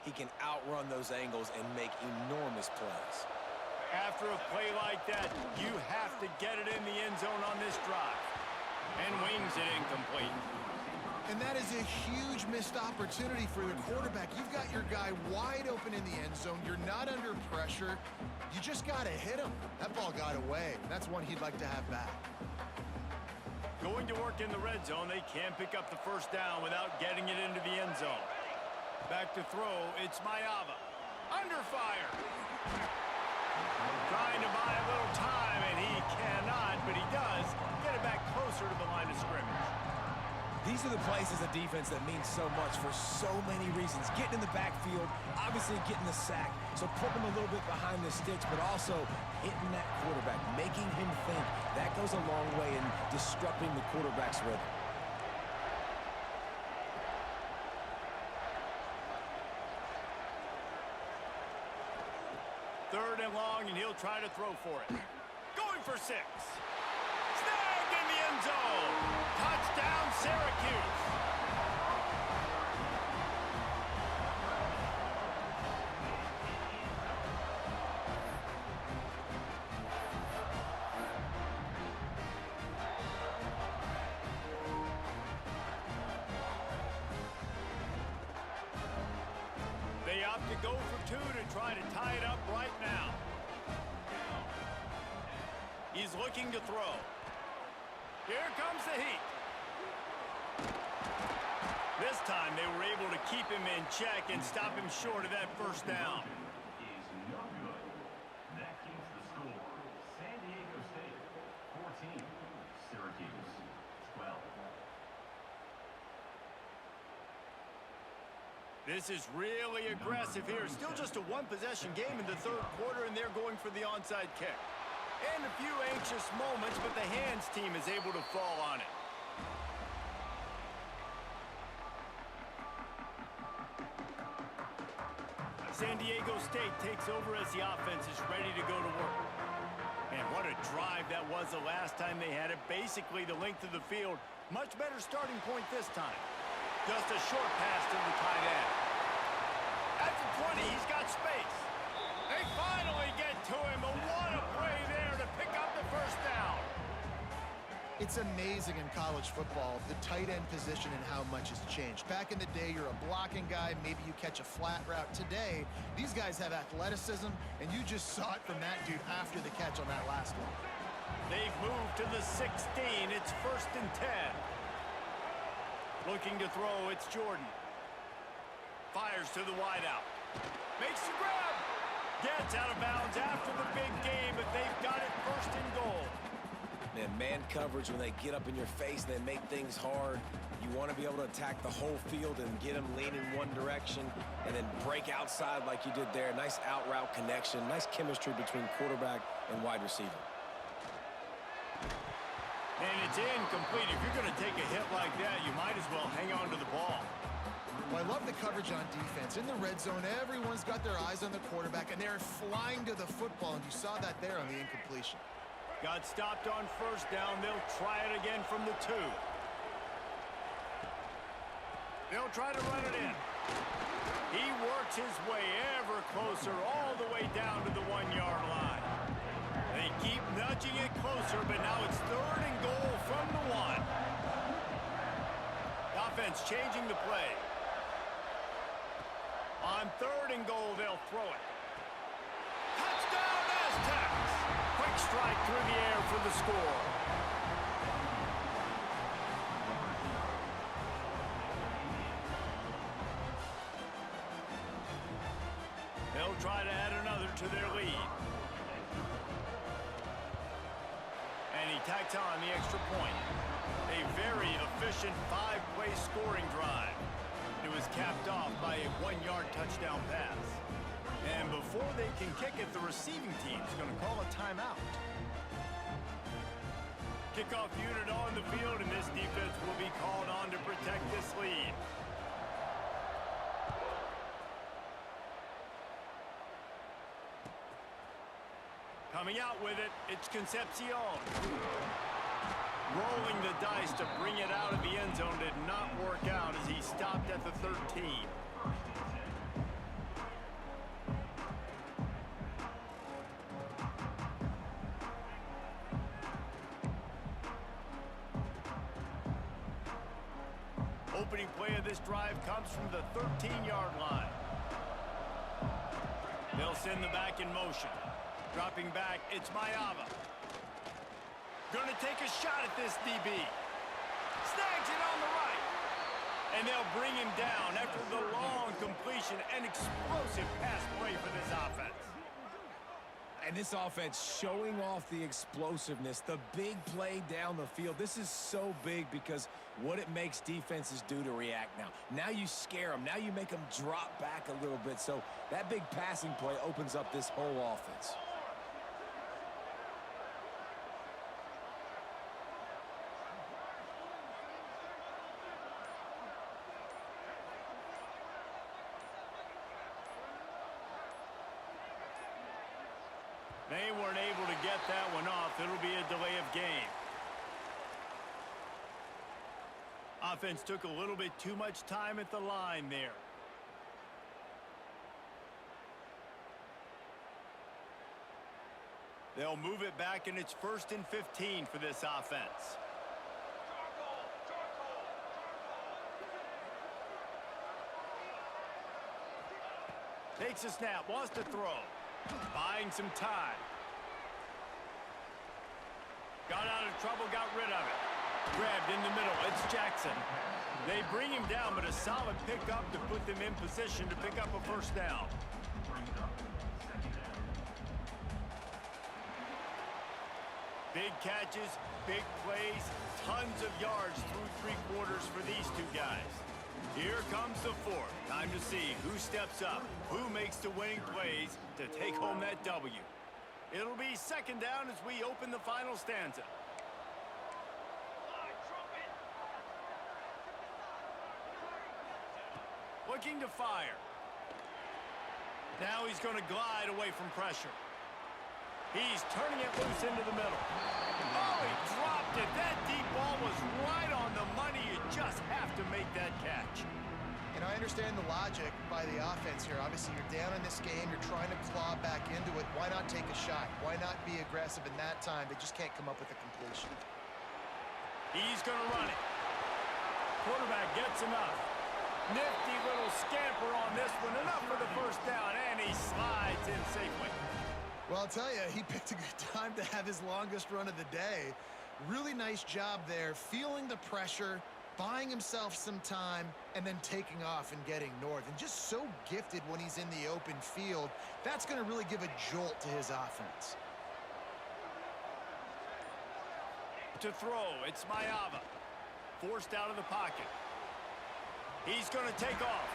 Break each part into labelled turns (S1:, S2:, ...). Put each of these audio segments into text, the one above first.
S1: he can outrun those angles and make enormous plays.
S2: After a play like that, you have to get it in the end zone on this drive. And wings it incomplete.
S3: And that is a huge missed opportunity for the quarterback. You've got your guy wide open in the end zone. You're not under pressure. You just got to hit him. That ball got away. That's one he'd like to have back.
S2: Going to work in the red zone, they can't pick up the first down without getting it into the end zone. Back to throw, it's Maiava. Under fire. Trying to buy a little time, and he cannot, but he does get it back closer to the line of scrimmage.
S1: These are the plays as a defense that mean so much for so many reasons. Getting in the backfield, obviously getting the sack, so putting him a little bit behind the sticks, but also hitting that quarterback, making him think. That goes a long way in disrupting the quarterback's rhythm.
S2: Third and long, and he'll try to throw for it. Going for 6. Snagged in the end zone. Touchdown, Syracuse. They opt to go for 2 to try to tie it up right now. He's looking to throw. Here comes the heat. This time they were able to keep him in check and stop him short of that first down.
S4: Is no good. That keeps the score. San Diego State 14, Syracuse 12.
S2: This is really aggressive here. Still just a one-possession game in the third quarter, and they're going for the onside kick. And a few anxious moments, but the hands team is able to fall on it. San Diego State takes over as the offense is ready to go to work. And what a drive that was the last time they had it. Basically the length of the field. Much better starting point this time. Just a short pass to the tight end. At the 20, he's got space. They finally get to him, but what a play there to pick up the first down.
S3: It's amazing in college football, the tight end position and how much has changed. Back in the day, you're a blocking guy, maybe you catch a flat route. Today, these guys have athleticism, and you just saw it from that dude after the catch on that last one.
S2: They've moved to the 16. It's 1st and 10. Looking to throw, it's Jordan. Fires to the wideout. Makes the grab. Gets out of bounds after the big game, but they've got it 1st and goal.
S1: Man coverage, when they get up in your face and they make things hard, you want to be able to attack the whole field and get them leaning one direction and then break outside like you did there. Nice out route connection, nice chemistry between quarterback and wide receiver.
S2: And it's incomplete. If you're going to take a hit like that, you might as well hang on to the ball.
S3: Well, I love the coverage on defense. In the red zone, everyone's got their eyes on the quarterback, and they're flying to the football, and you saw that there on the incompletion.
S2: Got stopped on first down. They'll try it again from the 2. They'll try to run it in. He works his way ever closer all the way down to the 1-yard line. They keep nudging it closer, but now it's 3rd and goal from the 1. The offense changing the play. On 3rd and goal, they'll throw it. Touchdown, Aztecs! Quick strike through the air for the score. They'll try to add another to their lead. And he tacks on the extra point. A very efficient 5-play scoring drive. It was capped off by a 1-yard touchdown pass. And before they can kick it, the receiving team's going to call a timeout. Kickoff unit on the field, and this defense will be called on to protect this lead. Coming out with it, it's Concepcion. Rolling the dice to bring it out of the end zone did not work out as he stopped at the 13. opening play of this drive comes from the 13-yard line. They'll send the back in motion. Dropping back, it's Mayava. Gonna take a shot at this DB. Snags it on the right. And they'll bring him down after the long completion. An explosive pass play for this offense.
S1: And this offense showing off the explosiveness, the big play down the field. This is so big because what it makes defenses do to react now. Now you scare them. Now you make them drop back a little bit. So that big passing play opens up this whole offense.
S2: They weren't able to get that one off. It'll be a delay of game. Offense took a little bit too much time at the line there. They'll move it back, and it's 1st and 15 for this offense. Takes a snap, wants to throw. Buying some time. Got out of trouble, got rid of it. Grabbed in the middle, it's Jackson. They bring him down, but a solid pickup to put them in position to pick up a first down. Big catches, big plays, tons of yards through 3 quarters for these two guys. Here comes the fourth. Time to see who steps up, who makes the winning plays to take home that W. It'll be 2nd down as we open the final stanza. Looking to fire. Now he's going to glide away from pressure. He's turning it loose into the middle. Oh, he dropped it. That deep ball was right on the money. You just have to make that catch.
S3: And I understand the logic by the offense here. Obviously, you're down in this game. You're trying to claw back into it. Why not take a shot? Why not be aggressive in that time? They just can't come up with a completion.
S2: He's going to run it. Quarterback gets enough. Nifty little scamper on this one. Enough for the first down, and he slides in safely.
S3: Well, I'll tell you, he picked a good time to have his longest run of the day. Really nice job there, feeling the pressure, buying himself some time, and then taking off and getting north. And just so gifted when he's in the open field. That's going to really give a jolt to his offense.
S2: To throw, it's Mayava. Forced out of the pocket. He's going to take off.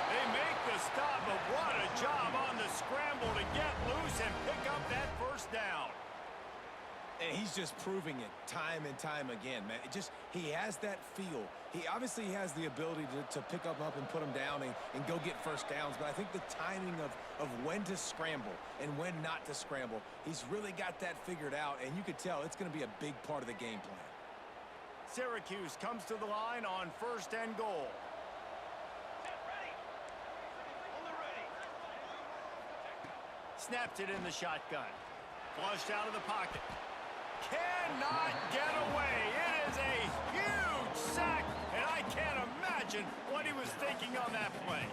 S2: They make the stop, but what a job on the scramble to get loose and pick up that first down.
S1: And he's just proving it time and time again, man. He has that feel. He obviously has the ability to pick up and put him down and go get first downs, but I think the timing of when to scramble and when not to scramble, he's really got that figured out, and you could tell it's going to be a big part of the game plan.
S2: Syracuse comes to the line on 1st and goal. Snapped it in the shotgun. Flushed out of the pocket. Cannot get away. It is a huge sack, and I can't imagine what he was thinking on that play.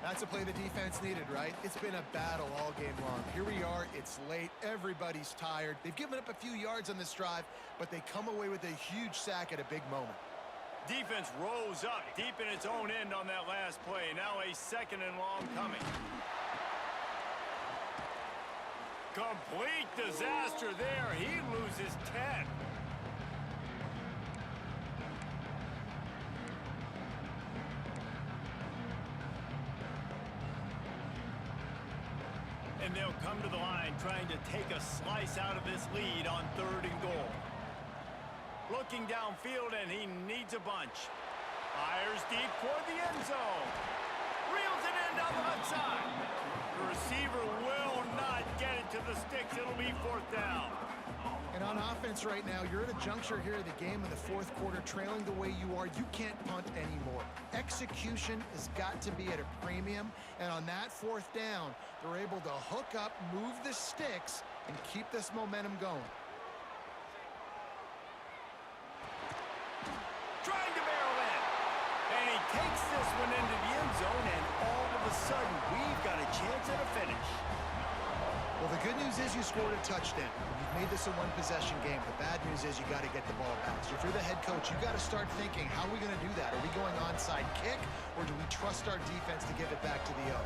S3: That's a play the defense needed, right? It's been a battle all game long. Here we are. It's late. Everybody's tired. They've given up a few yards on this drive, but they come away with a huge sack at a big moment.
S2: Defense rose up deep in its own end on that last play. Now a 2nd and long coming. Complete disaster there. He loses 10. And they'll come to the line trying to take a slice out of this lead on 3rd and goal. Looking downfield, and he needs a bunch. Fires deep toward the end zone. Reels it in down the left side. The receiver will not get it to the sticks. It'll be 4th down.
S3: And on offense right now, you're at a juncture here of the game in the 4th quarter, trailing the way you are. You can't punt anymore. Execution has got to be at a premium. And on that 4th down, they're able to hook up, move the sticks, and keep this momentum going.
S2: Trying to takes this one into the end zone, and all of a sudden, we've got a chance at a finish.
S3: Well, the good news is you scored a touchdown. You've made this a one-possession game. The bad news is you got to get the ball back. So if you're the head coach, you got to start thinking, how are we going to do that? Are we going onside kick, or do we trust our defense to give it back to the O?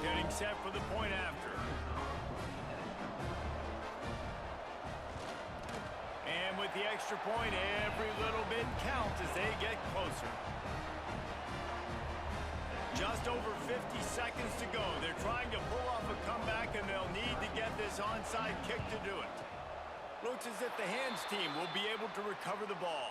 S2: Getting set for the point after. And with the extra point, every little bit counts as they get closer. Just over 50 seconds to go. They're trying to pull off a comeback, and they'll need to get this onside kick to do it. Looks as if the hands team will be able to recover the ball.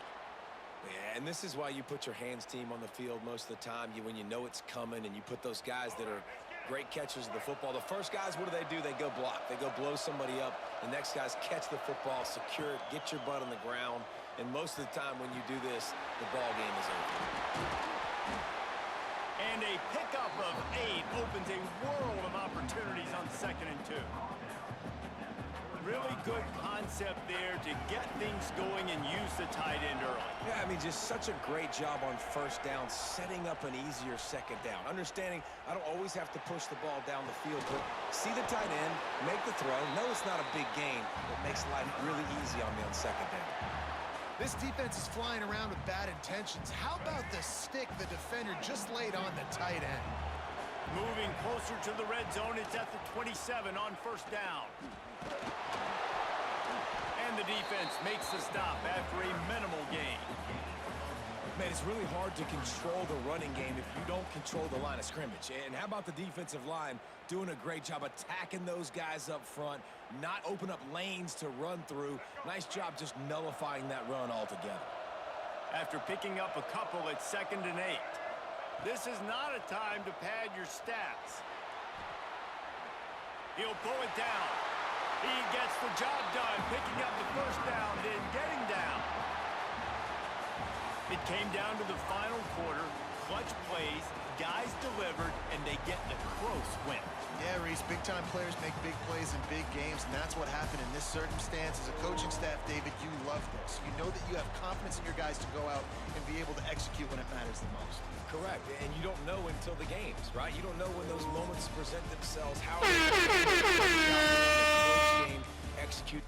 S1: Yeah, and this is why you put your hands team on the field most of the time. When you know it's coming, and you put those guys that are great catchers of the football. The first guys, what do? They go block. They go blow somebody up. The next guys catch the football, secure it, get your butt on the ground. And most of the time when you do this, the ball game is over.
S2: And a pickup of 8 opens a world of opportunities on 2nd and 2. Really good concept there to get things going and use the tight end early.
S1: Yeah, I mean, just such a great job on first down, setting up an easier second down. Understanding I don't always have to push the ball down the field, but see the tight end, make the throw. No, it's not a big gain, but makes life really easy on me on second down.
S3: This defense is flying around with bad intentions. How about the stick the defender just laid on the tight end?
S2: Moving closer to the red zone, it's at the 27 on first down. And the defense makes the stop after a minimal gain.
S1: Man, it's really hard to control the running game if you don't control the line of scrimmage. And how about the defensive line doing a great job attacking those guys up front, not open up lanes to run through. Nice job just nullifying that run altogether.
S2: After picking up a couple at 2nd and 8. This is not a time to pad your stats. He'll pull it down. He gets the job done, picking up the first down, then getting down. It came down to the final quarter. Clutch plays, guys delivered, and they get the close win.
S3: Yeah, Reese, big-time players make big plays in big games, and that's what happened in this circumstance. As a coaching staff, David, you love this. You know that you have confidence in your guys to go out and be able to execute when it matters the most.
S1: Correct, and you don't know until the games, right? You don't know when those moments present themselves, how they game execute.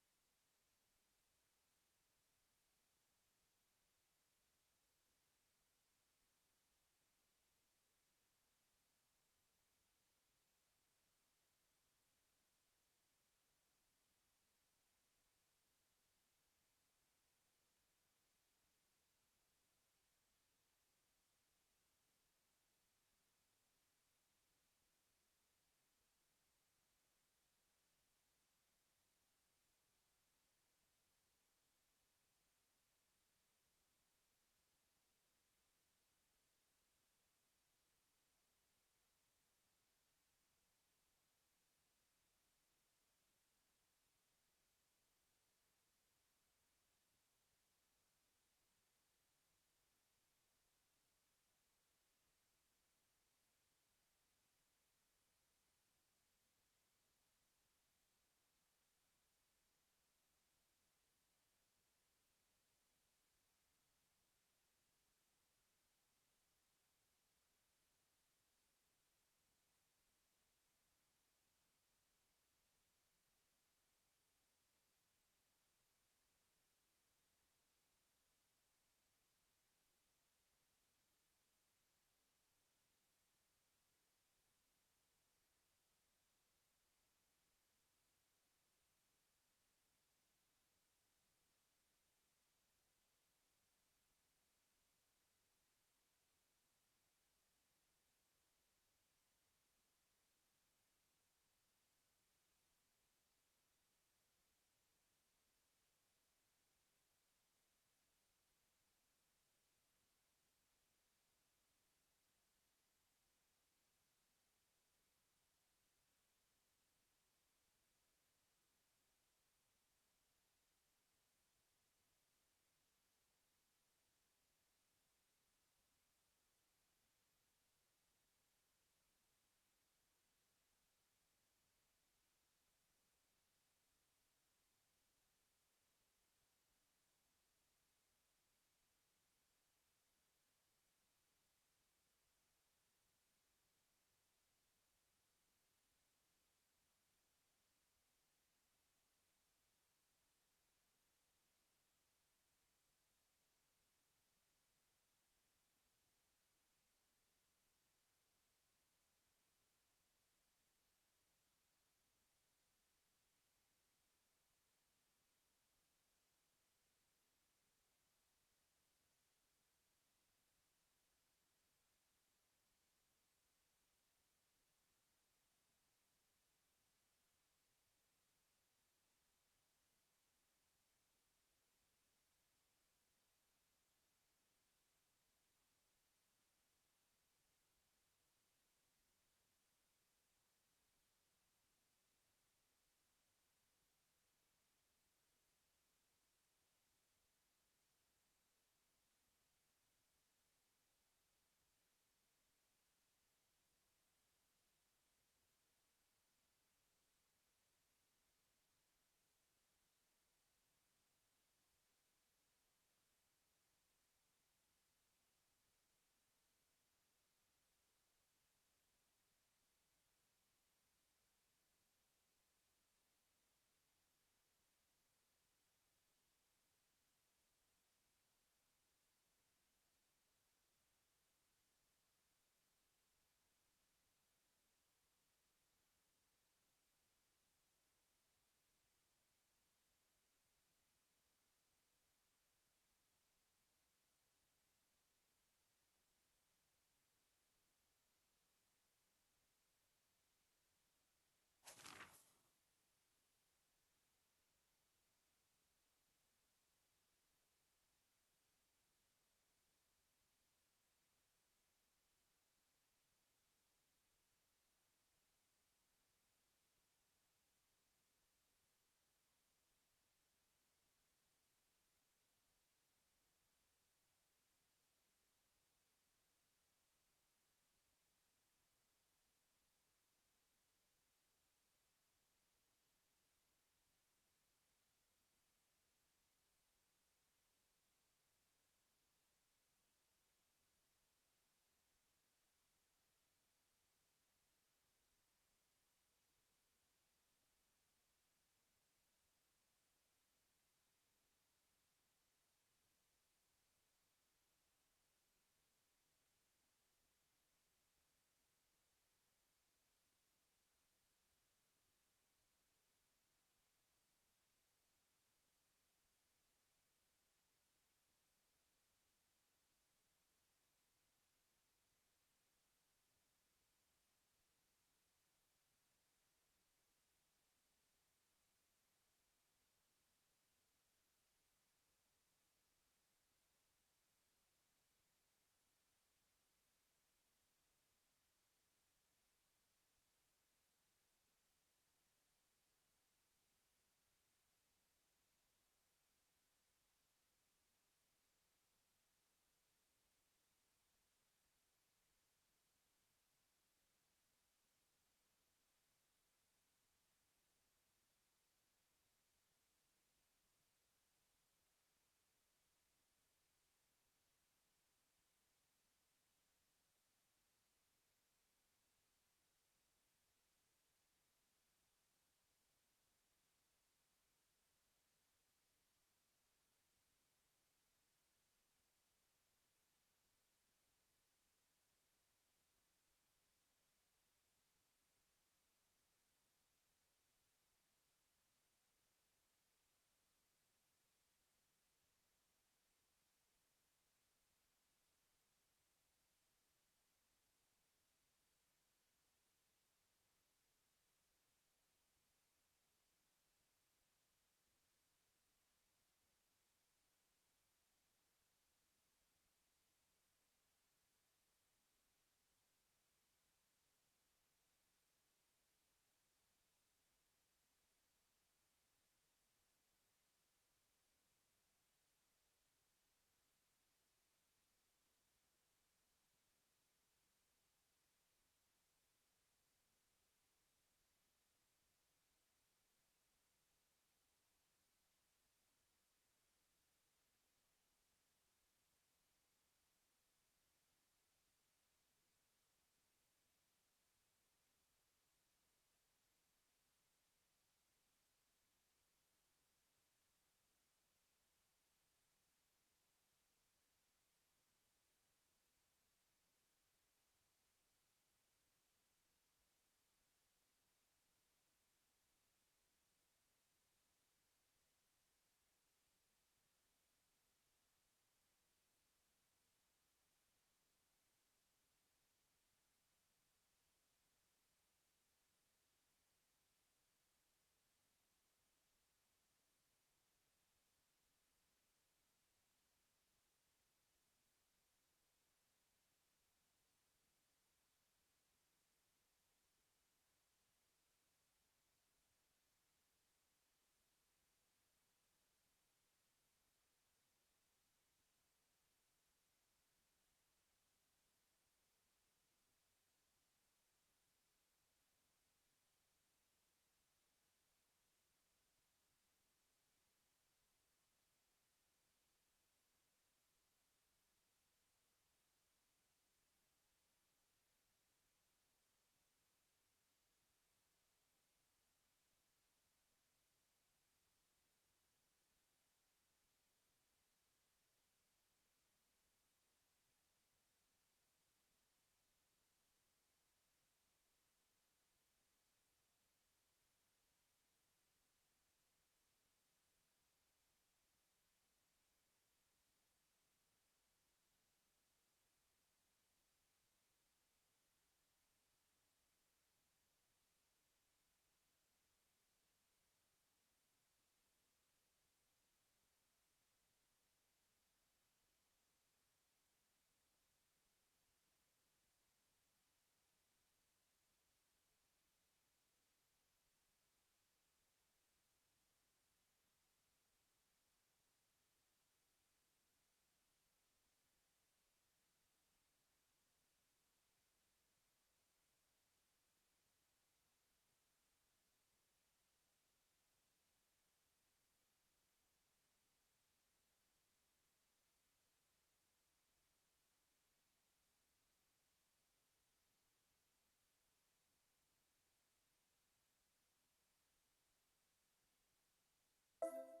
S5: you.